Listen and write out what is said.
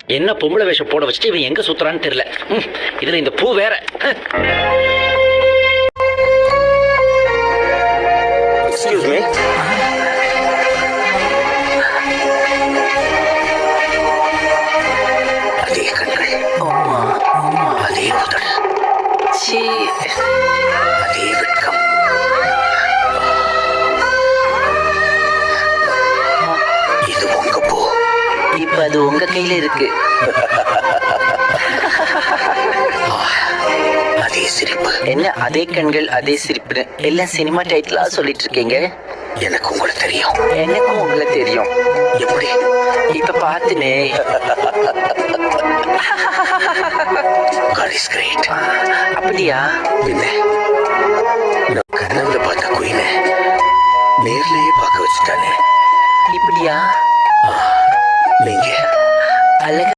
என்ன பொம்பளை வேஷம் போட வச்சுட்டு இவன் எங்க சுத்துறான்னு தெரியல. இதுல இந்த பூ வேற. Excuse me. அதே கண்கள், அதே உதடு, அதே வெட்கம். இது உங்க பூ. இப்ப அது உங்க கையில இருக்கு. அதே சிரிப்பு. என்ன அதே கண்கள் அதே சிரிப்பு எல்லாம் சினிமா டைட்டிலா சொல்லிட்டு இருக்கீங்க. எனக்கு உங்களை தெரியும். எனக்கும் உங்களை தெரியும். எப்படி? இப்ப பாத்துனே. God is great. அப்படியா? பின்ன நான் கனவுல பார்த்த குயினை நேர்லயே பார்க்க வச்சுட்டானே. இப்படியா? நீங்க அழகா